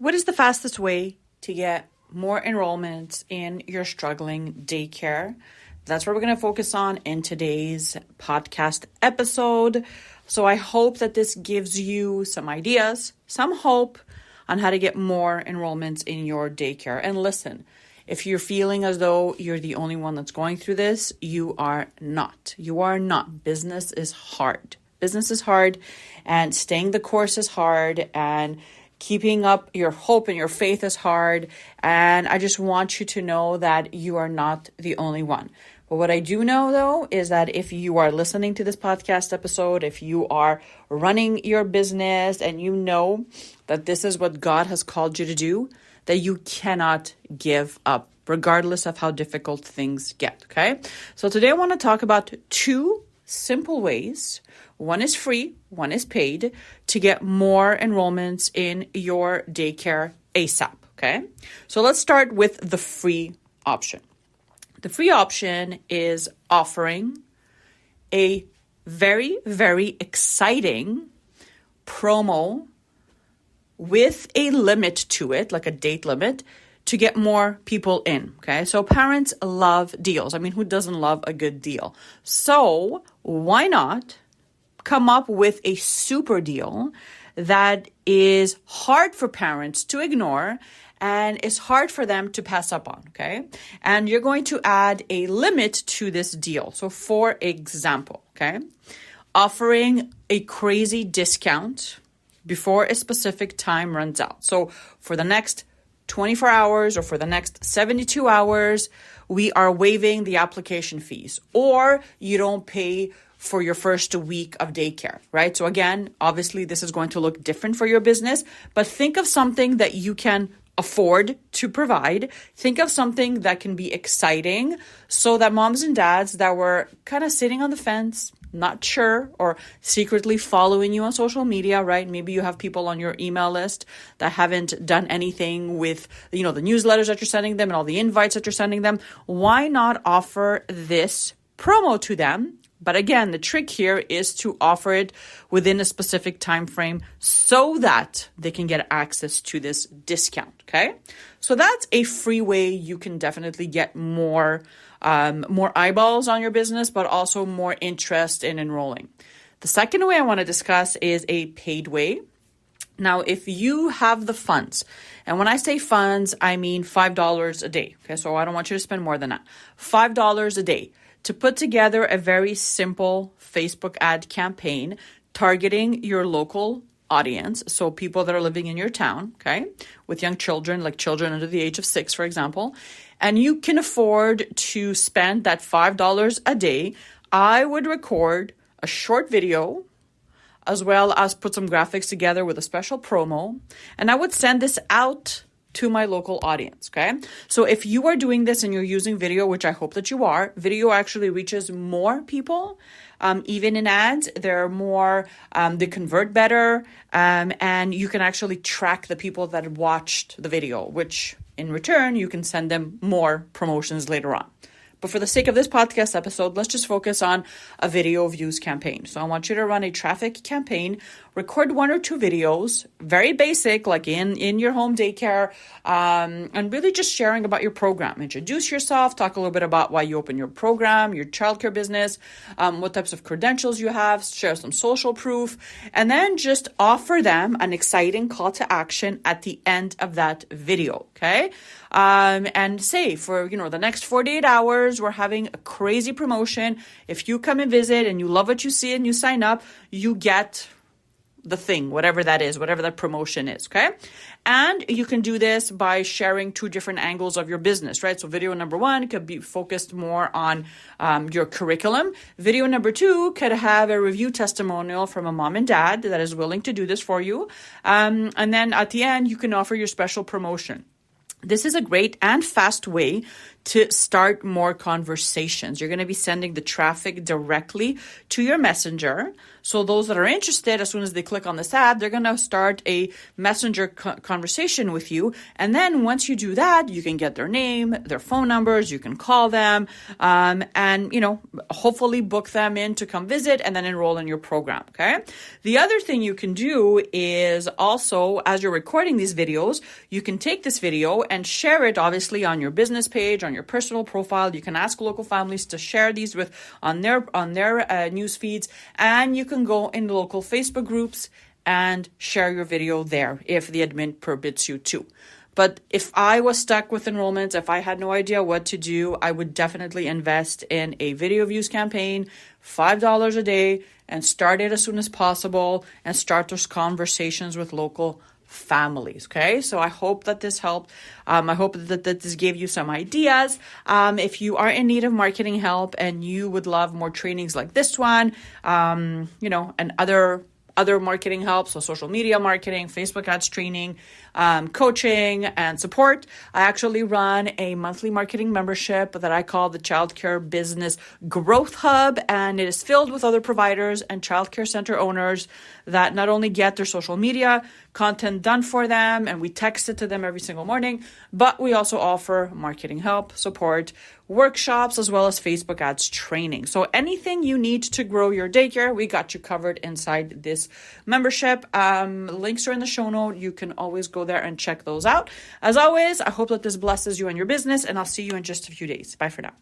What is the fastest way to get more enrollments in your struggling daycare? That's what we're going to focus on in today's podcast episode. So I hope that this gives you some ideas, some hope on how to get more enrollments in your daycare. And listen, if you're feeling as though you're the only one that's going through this, you are not. You are not. Business is hard. Business is hard, and staying the course is hard, and keeping up your hope and your faith is hard. And I just want you to know that you are not the only one. But what I do know, though, is that if you are listening to this podcast episode, if you are running your business and you know that this is what God has called you to do, that you cannot give up, regardless of how difficult things get, okay? So today I want to talk about two simple ways. One is free, one is paid, to get more enrollments in your daycare ASAP, okay? So let's start with the free option. The free option is offering a very, very exciting promo with a limit to it, like a date limit, to get more people in, okay? So parents love deals. I mean, who doesn't love a good deal? So why not come up with a super deal that is hard for parents to ignore and is hard for them to pass up on, okay? And you're going to add a limit to this deal. So for example, okay, offering a crazy discount before a specific time runs out. So for the next 24 hours or for the next 72 hours, we are waiving the application fees, or you don't pay for your first week of daycare, right? So again, obviously this is going to look different for your business, but think of something that you can afford to provide. Think of something that can be exciting so that moms and dads that were kind of sitting on the fence, not sure, or secretly following you on social media, right? Maybe you have people on your email list that haven't done anything with, the newsletters that you're sending them and all the invites that you're sending them. Why not offer this promo to them? But again, the trick here is to offer it within a specific time frame so that they can get access to this discount, okay? So that's a free way you can definitely get more eyeballs on your business, but also more interest in enrolling. The second way I want to discuss is a paid way. Now, if you have the funds, and when I say funds, I mean $5 a day, okay? So I don't want you to spend more than that. $5 a day to put together a very simple Facebook ad campaign targeting your local audience. So people that are living in your town, okay, with young children, like children under the age of 6, for example, and you can afford to spend that $5 a day. I would record a short video as well as put some graphics together with a special promo, and I would send this out to my local audience, okay? So if you are doing this and you're using video, which I hope that you are, video actually reaches more people, even in ads. They're more, they convert better, and you can actually track the people that watched the video, which in return, you can send them more promotions later on. But for the sake of this podcast episode, let's just focus on a video views campaign. So I want you to run a traffic campaign, record 1 or 2 videos, very basic, like in your home daycare, and really just sharing about your program. Introduce yourself, talk a little bit about why you open your program, your childcare business, what types of credentials you have, share some social proof, and then just offer them an exciting call to action at the end of that video, okay? And say for, the next 48 hours, we're having a crazy promotion. If you come and visit and you love what you see and you sign up, you get the thing, whatever that is, whatever that promotion is, okay? And you can do this by sharing 2 different angles of your business, right? So video number 1 could be focused more on your curriculum. Video number 2 could have a review testimonial from a mom and dad that is willing to do this for you. And then at the end, you can offer your special promotion. This is a great and fast way to start more conversations. You're going to be sending the traffic directly to your messenger. So those that are interested, as soon as they click on this ad, they're going to start a messenger conversation with you. And then once you do that, you can get their name, their phone numbers, you can call them, and, hopefully book them in to come visit and then enroll in your program. Okay. The other thing you can do is also, as you're recording these videos, you can take this video and share it obviously on your business page, on your personal profile. You can ask local families to share these on their news feeds, and you can go in local Facebook groups and share your video there if the admin permits you to. But if I was stuck with enrollments, if I had no idea what to do, I would definitely invest in a video views campaign, $5 a day, and start it as soon as possible and start those conversations with local families. Okay, so I hope that this helped. I hope that this gave you some ideas. If you are in need of marketing help and you would love more trainings like this one, and other marketing help, so social media marketing, Facebook ads training, coaching, and support, I actually run a monthly marketing membership that I call the Childcare Business Growth Hub, and it is filled with other providers and childcare center owners that not only get their social media content done for them, and we text it to them every single morning, but we also offer marketing help, support, workshops, as well as Facebook ads training. So anything you need to grow your daycare, we got you covered inside this membership. Links are in the show note. You can always go there and check those out. As always, I hope that this blesses you and your business, and I'll see you in just a few days. Bye for now.